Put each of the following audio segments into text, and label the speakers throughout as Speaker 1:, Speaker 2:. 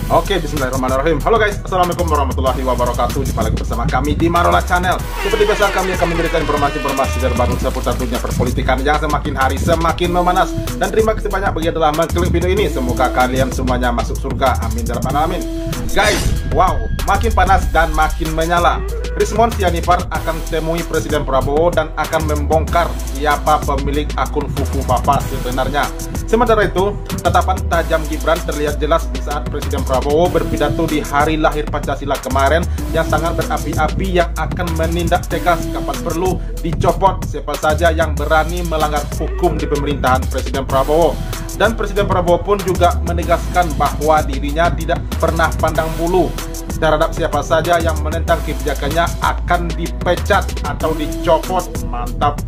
Speaker 1: Oke, bismillahirrahmanirrahim. Halo guys, assalamualaikum warahmatullahi wabarakatuh. Jumpa lagi bersama kami di Marola Channel. Seperti biasa, kami akan memberikan informasi-informasi terbaru seputar dunia perpolitikan yang semakin hari semakin memanas. Dan terima kasih banyak bagi yang telah mengklik video ini. Semoga kalian semuanya masuk surga. Amin ya rabbal alamin. Guys, wow, makin panas dan makin menyala. Rismon Sianipar akan temui Presiden Prabowo dan akan membongkar siapa pemilik akun Fufu Papa sebenarnya. Sementara itu, tatapan tajam Gibran terlihat jelas di saat Presiden Prabowo berpidato di hari lahir Pancasila kemarin yang sangat berapi-api, yang akan menindak tegas kapan perlu dicopot siapa saja yang berani melanggar hukum di pemerintahan Presiden Prabowo. Dan Presiden Prabowo pun juga menegaskan bahwa dirinya tidak pernah pandang bulu terhadap siapa saja yang menentang kebijakannya akan dipecat atau dicopot. Mantap.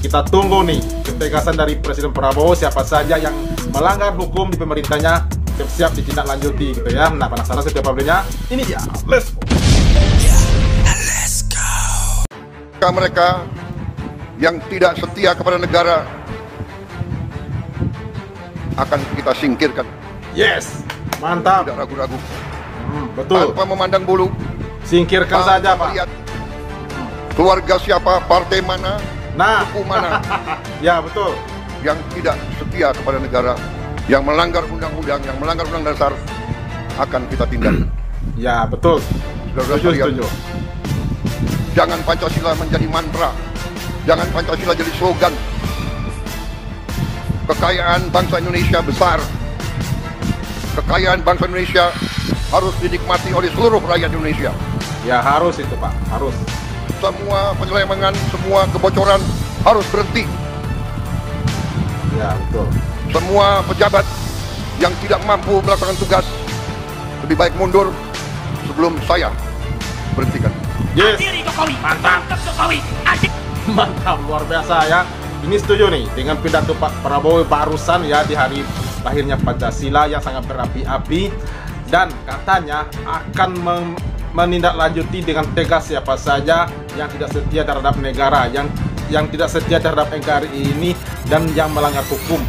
Speaker 1: Kita tunggu nih ketegasan dari Presiden Prabowo, siapa saja yang melanggar hukum di pemerintahnya siap-siap ditindaklanjuti gitu ya. Nah, penasaran setiap videonya? Ini dia. Let's go.
Speaker 2: Mereka yang tidak setia kepada negara akan kita singkirkan.
Speaker 1: Yes. Mantap.
Speaker 2: Tidak ragu-ragu.
Speaker 1: Betul.
Speaker 2: Tanpa memandang bulu.
Speaker 1: Singkirkan saja, Pak.
Speaker 2: Lihat keluarga siapa, partai mana, suku mana.
Speaker 1: Ya, betul.
Speaker 2: Yang tidak setia kepada negara, yang melanggar undang-undang, yang melanggar undang dasar, akan kita tindak.
Speaker 1: Ya, betul.
Speaker 2: Setuju. Jangan Pancasila menjadi mantra. Jangan Pancasila jadi slogan. Kekayaan bangsa Indonesia besar. Kekayaan bangsa Indonesia harus dinikmati oleh seluruh rakyat Indonesia.
Speaker 1: Ya, harus itu, Pak. Harus.
Speaker 2: Semua penyelewengan, semua kebocoran harus berhenti.
Speaker 1: Ya, betul.
Speaker 2: Semua pejabat yang tidak mampu melakukan tugas lebih baik mundur sebelum saya berhentikan.
Speaker 1: Yes. Mantap. Mantap, luar biasa ya. Ini setuju nih dengan pidato Pak Prabowo barusan ya di hari lahirnya Pancasila yang sangat berapi-api, dan katanya akan menindaklanjuti dengan tegas siapa saja yang tidak setia terhadap negara, yang tidak setia terhadap NKRI ini dan yang melanggar hukum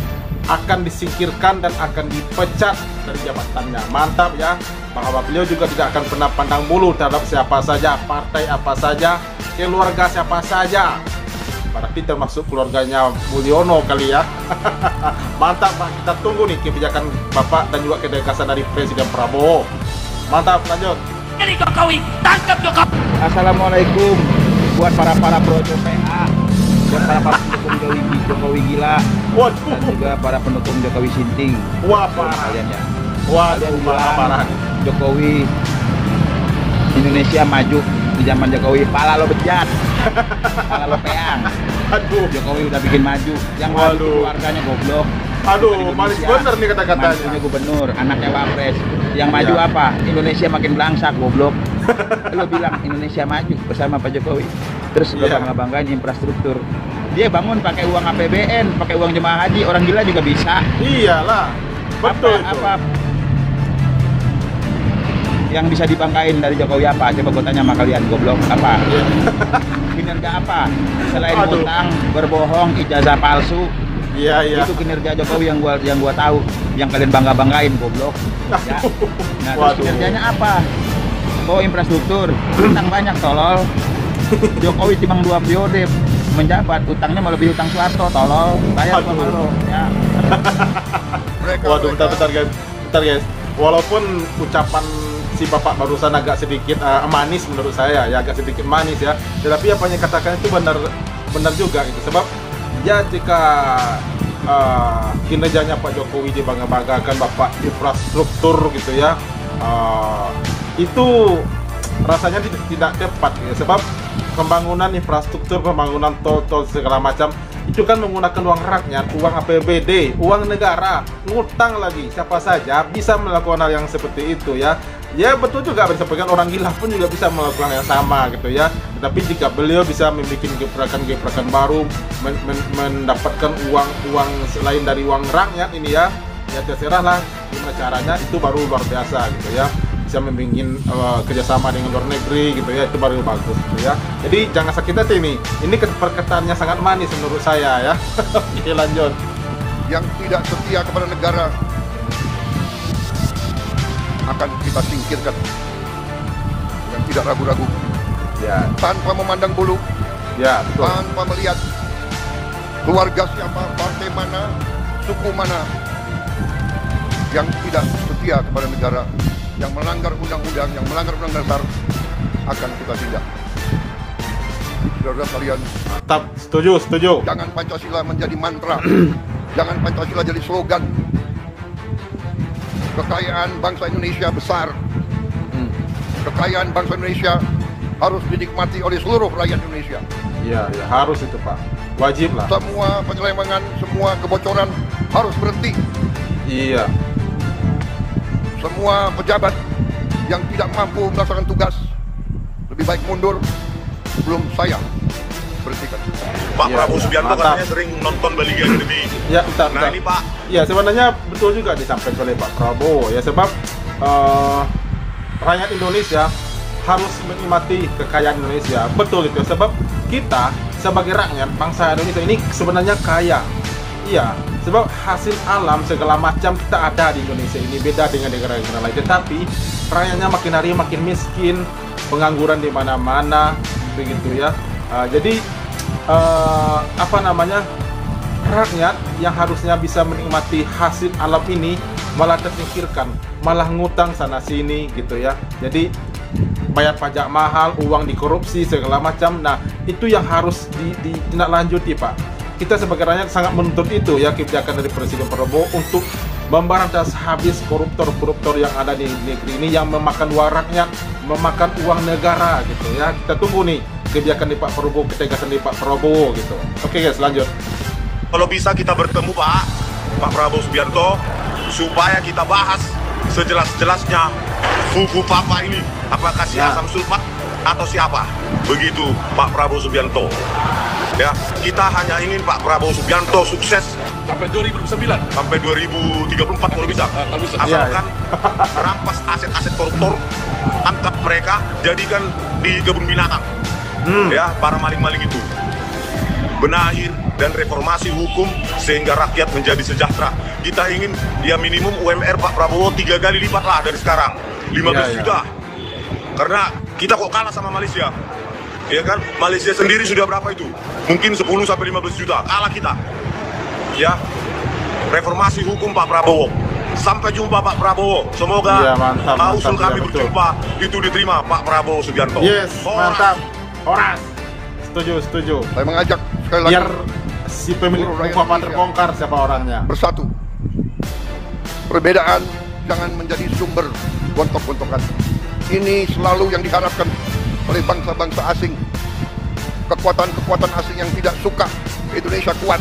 Speaker 1: akan disingkirkan dan akan dipecat dari jabatannya. Mantap ya, bahwa beliau juga tidak akan pernah pandang bulu terhadap siapa saja, partai apa saja, keluarga siapa saja. Berarti termasuk keluarganya Mulyono kali ya. Mantap Pak, kita tunggu nih kebijakan Bapak dan juga ketegasan dari Presiden Prabowo. Mantap, lanjut.
Speaker 3: Jadi Jokowi, tangkap Jokowi.
Speaker 4: Assalamualaikum buat para Projo PA, buat para pendukung Jokowi gila,
Speaker 1: Waduh.
Speaker 4: dan juga para pendukung Jokowi Sinting.
Speaker 1: Wah, parah.
Speaker 4: Kalian ya.
Speaker 1: Waduh, parah.
Speaker 4: Jokowi Indonesia maju di zaman Jokowi, pala lo bejat, pala lo peang.
Speaker 1: Aduh.
Speaker 4: Jokowi udah bikin maju, yang maju keluarganya goblok.
Speaker 1: Aduh, manis bener nih kata-katanya.
Speaker 4: Majunya gubernur, anaknya Wapres. Yang maju
Speaker 1: Ya.
Speaker 4: apa? Indonesia makin belangsak, goblok. Lo bilang Indonesia maju bersama Pak Jokowi. Terus lo
Speaker 1: Ya.
Speaker 4: bangga-banggain infrastruktur. Dia bangun pakai uang APBN, pakai uang jemaah haji, orang gila juga bisa.
Speaker 1: Iyalah. Betul itu.
Speaker 4: Apa yang bisa dibanggain dari Jokowi apa? Coba gue tanya sama kalian, goblok. Apa? Kinerja apa? Selain
Speaker 1: Aduh.
Speaker 4: utang, berbohong, ijazah palsu.
Speaker 1: Iya.
Speaker 4: Itu kinerja Jokowi yang gua tahu, yang kalian banggain, goblok. Ya. Nah, terus
Speaker 1: Waduh.
Speaker 4: kinerjanya apa? Oh, infrastruktur. Utang banyak, tolol. Jokowi cuma 2 periode menjabat, utangnya melebihi utang Soeharto, tolol. Bayar sama
Speaker 1: Aduh.
Speaker 4: lo, ya.
Speaker 1: Waduh, bentar guys. Walaupun ucapan si Bapak barusan agak sedikit manis menurut saya ya, agak sedikit manis ya. Tetapi apa yang katakan itu benar juga itu. Sebab ya jika kinerjanya Pak Jokowi dibangga-banggakan, Bapak infrastruktur gitu ya, itu rasanya tidak tepat ya. Sebab pembangunan infrastruktur, pembangunan tol segala macam itu kan menggunakan uang rakyat, uang APBD, uang negara, ngutang lagi. Siapa saja bisa melakukan hal yang seperti itu ya. Ya betul juga disampaikan, orang gila pun juga bisa melakukan yang sama gitu ya. Tetapi jika beliau bisa membuat gebrakan-gebrakan baru, mendapatkan uang selain dari uang rakyat ini ya terserahlah gimana caranya, itu baru luar biasa gitu ya. Bisa membimbing kerjasama dengan luar negeri gitu ya, itu baru bagus gitu ya. Jadi jangan sakit hati nih, ini perkataannya sangat manis menurut saya ya. Oke, lanjut.
Speaker 2: Yang tidak setia kepada negara akan kita singkirkan dengan tidak ragu-ragu,
Speaker 1: Ya,
Speaker 2: tanpa memandang bulu,
Speaker 1: ya betul.
Speaker 2: tanpa melihat keluarga siapa, partai mana, suku mana yang tidak setia kepada negara, yang melanggar undang-undang, yang melanggar undang dasar, akan kita tindak. Saudara sekalian,
Speaker 1: Mantap, setuju.
Speaker 2: jangan Pancasila menjadi mantra, jangan Pancasila jadi slogan. Kekayaan bangsa Indonesia besar, kekayaan bangsa Indonesia harus dinikmati oleh seluruh rakyat Indonesia.
Speaker 1: Iya, ya, harus itu Pak. Wajib lah.
Speaker 2: Semua penyelewengan, semua kebocoran harus berhenti.
Speaker 1: Iya.
Speaker 2: Semua pejabat yang tidak mampu melaksanakan tugas lebih baik mundur sebelum saya berhentikan.
Speaker 5: Pak
Speaker 1: Ya,
Speaker 5: Prabowo Subianto
Speaker 1: mantap.
Speaker 5: katanya sering nonton Liga Academy.
Speaker 1: Ya, bentar.
Speaker 5: Nah ini Pak,
Speaker 1: Ya, sebenarnya betul juga disampaikan oleh Pak Prabowo ya, sebab rakyat Indonesia harus menikmati kekayaan Indonesia. Betul itu, sebab kita sebagai rakyat bangsa Indonesia ini sebenarnya kaya. Iya, sebab hasil alam segala macam kita ada di Indonesia ini, beda dengan negara-negara lain. Tetapi rakyatnya makin hari makin miskin, pengangguran di mana-mana, begitu ya. Jadi rakyat yang harusnya bisa menikmati hasil alam ini malah tersingkirkan, malah ngutang sana sini gitu ya. Jadi bayar pajak mahal, uang dikorupsi segala macam. Nah, itu yang harus ditindaklanjuti Pak. Kita sebagai rakyat sangat menuntut itu ya, kebijakan dari Presiden Prabowo untuk memberantas habis koruptor-koruptor yang ada di negeri ini yang memakan uang rakyat, memakan uang negara gitu ya. Kita tunggu nih kebijakan di Pak Prabowo, ketegasan di Pak Prabowo gitu. Oke guys, lanjut.
Speaker 5: kalau bisa kita bertemu Pak Prabowo Subianto supaya kita bahas sejelas-jelasnya buku Papa ini, apakah si
Speaker 1: Ya.
Speaker 5: Asam Sulfat atau siapa? Begitu Pak Prabowo Subianto. Ya, kita hanya ingin Pak Prabowo Subianto sukses
Speaker 6: sampai 2009.
Speaker 5: sampai 2034 kalau bisa. Asalkan rampas aset-aset koruptor, tangkap mereka, jadikan di kebun binatang. Ya, para maling-maling itu. Benahi dan reformasi hukum sehingga rakyat menjadi sejahtera. Kita ingin ya minimum UMR Pak Prabowo 3 kali lipat lah dari sekarang, 15 juta. Karena kita kok kalah sama Malaysia. Ya kan? Malaysia sendiri sudah berapa itu? Mungkin 10 sampai 15 juta. Kalah kita. Ya. Reformasi hukum Pak Prabowo. Sampai jumpa Pak Prabowo. Semoga
Speaker 1: Iya, mantap,
Speaker 5: usul
Speaker 1: mantap,
Speaker 5: kami
Speaker 1: ya, betul.
Speaker 5: berjumpa itu diterima Pak Prabowo Subianto.
Speaker 1: Yes,
Speaker 5: Horas.
Speaker 1: mantap. Horas. Setuju.
Speaker 2: Saya mengajak sekali lagi
Speaker 1: Biar si pemilik
Speaker 2: seluruh rakyat
Speaker 1: buku apa
Speaker 2: Indonesia
Speaker 1: terbongkar siapa orangnya.
Speaker 2: bersatu. Perbedaan jangan menjadi sumber gontok-gontokan. Ini selalu yang diharapkan oleh bangsa-bangsa asing. Kekuatan-kekuatan asing yang tidak suka Indonesia kuat,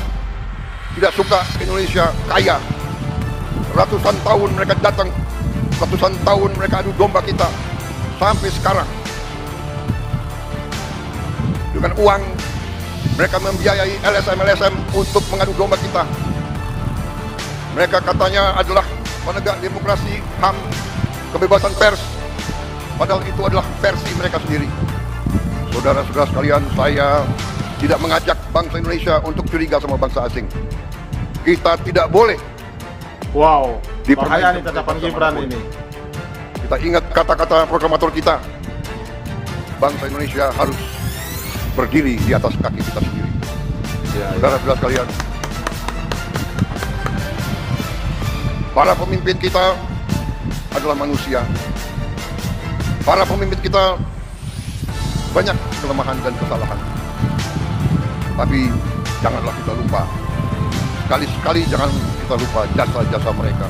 Speaker 2: tidak suka Indonesia kaya. Ratusan tahun mereka datang, ratusan tahun mereka adu domba kita. Sampai sekarang dengan uang mereka membiayai LSM untuk mengadu domba kita. Mereka katanya adalah penegak demokrasi, HAM, kebebasan pers. Padahal itu adalah versi mereka sendiri. Saudara-saudara sekalian, saya tidak mengajak bangsa Indonesia untuk curiga sama bangsa asing. Kita tidak boleh.
Speaker 1: Wow,
Speaker 2: Di
Speaker 1: bahaya nih
Speaker 2: permainan
Speaker 1: tetapan
Speaker 2: bersama
Speaker 1: Gibran
Speaker 2: pun.
Speaker 1: ini.
Speaker 2: Kita ingat kata-kata proklamator kita. Bangsa Indonesia harus berdiri di atas kaki kita sendiri.
Speaker 1: Ya.
Speaker 2: Saudara-saudara sekalian, para pemimpin kita adalah manusia. Para pemimpin kita banyak kelemahan dan kesalahan. Tapi janganlah kita lupa. Sekali-sekali jangan kita lupa jasa-jasa mereka.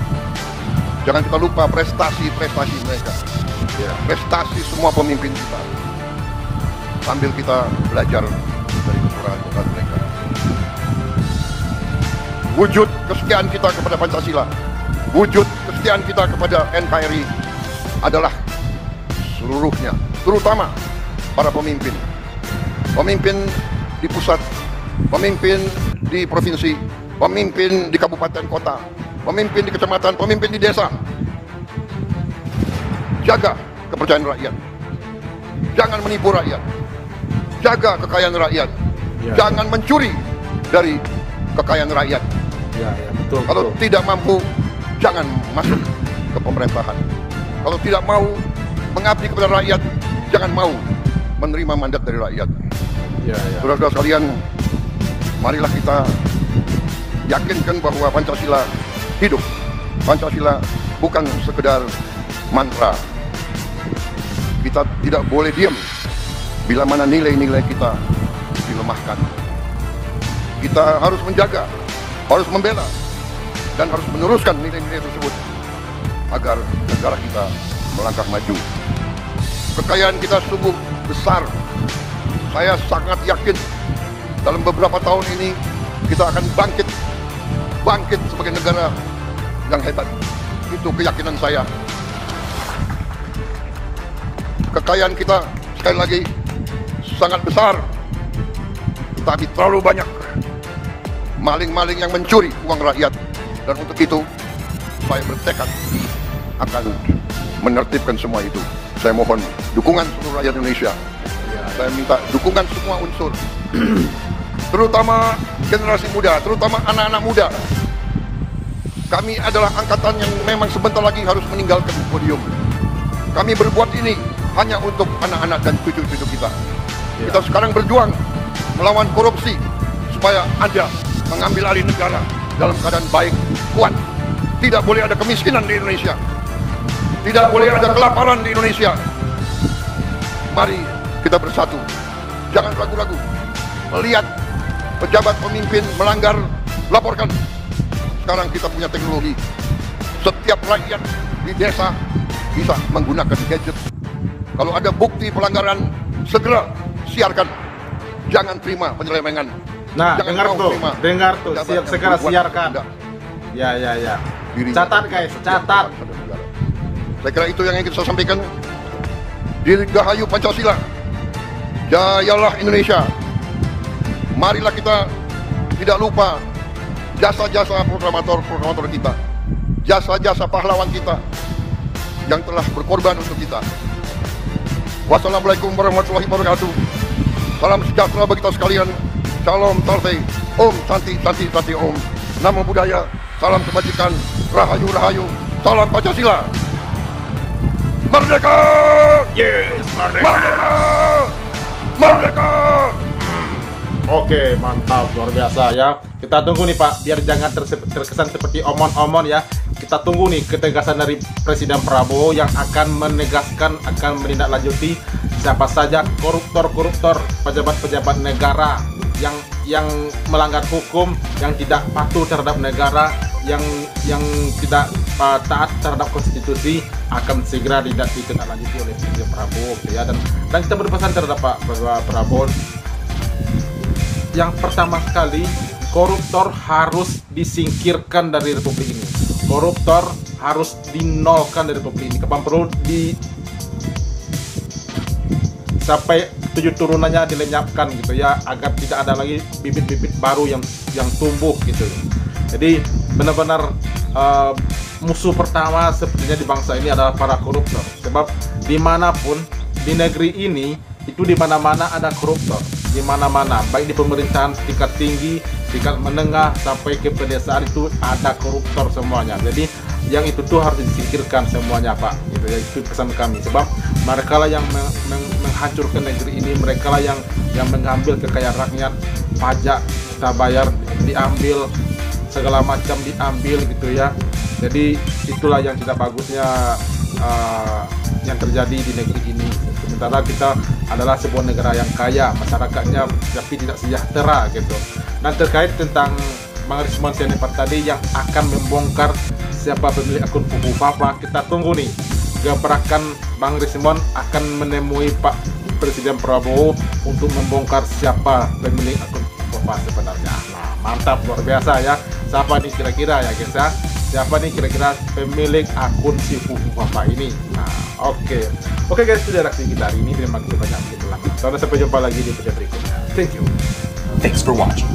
Speaker 2: Jangan kita lupa prestasi-prestasi mereka. Ya, prestasi semua pemimpin kita. Sambil kita belajar dari kekurangan mereka. Wujud kesetiaan kita kepada Pancasila, wujud kesetiaan kita kepada NKRI adalah seluruhnya, terutama para pemimpin. Pemimpin di pusat, pemimpin di provinsi, pemimpin di kabupaten kota, pemimpin di kecamatan, pemimpin di desa. Jaga kepercayaan rakyat. Jangan menipu rakyat. Jaga kekayaan rakyat.
Speaker 1: Ya.
Speaker 2: Jangan mencuri dari kekayaan rakyat.
Speaker 1: Ya, betul.
Speaker 2: Kalau tidak mampu, jangan masuk ke pemerintahan. Kalau tidak mau mengabdi kepada rakyat, jangan mau menerima mandat dari rakyat. Saudara-saudara sekalian, marilah kita yakinkan bahwa Pancasila hidup. Pancasila bukan sekedar mantra. Kita tidak boleh diam bila mana nilai-nilai kita dilemahkan. Kita harus menjaga, harus membela, dan harus meneruskan nilai-nilai tersebut agar negara kita melangkah maju. Kekayaan kita sungguh besar. Saya sangat yakin dalam beberapa tahun ini kita akan bangkit sebagai negara yang hebat. Itu keyakinan saya. Kekayaan kita sekali lagi sangat besar, tapi terlalu banyak maling-maling yang mencuri uang rakyat. Dan untuk itu saya bertekad akan menertibkan semua itu. Saya mohon dukungan seluruh rakyat Indonesia. Saya minta dukungan semua unsur, terutama generasi muda, terutama anak-anak muda. Kami adalah angkatan yang memang sebentar lagi harus meninggalkan podium. Kami berbuat ini hanya untuk anak-anak dan cucu-cucu kita. Kita sekarang berjuang melawan korupsi supaya Anda mengambil alih negara dalam keadaan baik, kuat. Tidak boleh ada kemiskinan di Indonesia. Tidak boleh ada kelaparan di Indonesia. Mari kita bersatu. Jangan ragu-ragu. Melihat pejabat pemimpin melanggar, laporkan. Sekarang kita punya teknologi. Setiap rakyat di desa bisa menggunakan gadget. Kalau ada bukti pelanggaran, segera siarkan. Jangan terima penyelewengan.
Speaker 1: Nah,
Speaker 2: jangan
Speaker 1: dengar tuh, segera siarkan. Ya. Catat guys, catat.
Speaker 2: Saya kira itu yang ingin saya sampaikan. Dirgahayu Pancasila, jayalah Indonesia. Marilah kita tidak lupa jasa-jasa proklamator kita, jasa-jasa pahlawan kita yang telah berkorban untuk kita. Wassalamualaikum warahmatullahi wabarakatuh. Salam sejahtera bagi kita sekalian. Shalom Tarse, Om Santi Santi Santi Om. Namo Buddhaya, salam kebajikan, Rahayu Rahayu, salam Pancasila. Merdeka!
Speaker 1: Yes, merdeka!
Speaker 2: Merdeka! Merdeka!
Speaker 1: Oke, mantap, luar biasa ya. Kita tunggu nih Pak, biar jangan terkesan seperti omon-omon ya. Kita tunggu nih ketegasan dari Presiden Prabowo yang akan menegaskan, akan menindaklanjuti siapa saja koruptor-koruptor, pejabat-pejabat negara yang melanggar hukum, yang tidak patuh terhadap negara, yang tidak taat terhadap konstitusi, akan segera ditindaklanjuti oleh Presiden Prabowo ya. Dan kita berpesan terhadap Pak Prabowo, yang pertama sekali, koruptor harus disingkirkan dari Republik ini. Koruptor harus dinolkan dari Republik ini. Kapan perlu sampai 7 turunannya dilenyapkan gitu ya, agar tidak ada lagi bibit-bibit baru yang tumbuh gitu. Jadi benar-benar musuh pertama sepertinya di bangsa ini adalah para koruptor. Sebab dimanapun di negeri ini itu di mana-mana ada koruptor, di mana-mana, baik di pemerintahan tingkat tinggi, tingkat menengah sampai ke pedesaan itu ada koruptor semuanya. Jadi yang itu tuh harus disingkirkan semuanya Pak. Gitu ya, itu pesan kami. Sebab mereka lah yang menghancurkan negeri ini, mereka lah yang mengambil kekayaan rakyat, pajak kita bayar diambil, segala macam diambil gitu ya. Jadi itulah yang tidak bagusnya yang terjadi di negeri ini. Sementara kita adalah sebuah negara yang kaya, masyarakatnya tapi tidak sejahtera gitu. Dan terkait tentang Bang Rismon Sianipar tadi yang akan membongkar siapa pemilik akun Fufu Papa, kita tunggu nih gebrakan Bang Rismon akan menemui Pak Presiden Prabowo untuk membongkar siapa pemilik akun Fufu Papa sebenarnya. Nah, mantap, luar biasa ya. Siapa nih kira-kira ya guys ya? Siapa nih kira-kira pemilik akun si Fufu Papa ini? Nah, oke guys, itu reaksi kita hari ini. Terima kasih banyak telah menonton. Sampai jumpa lagi di video berikutnya. Thank you.
Speaker 6: Thanks for watching.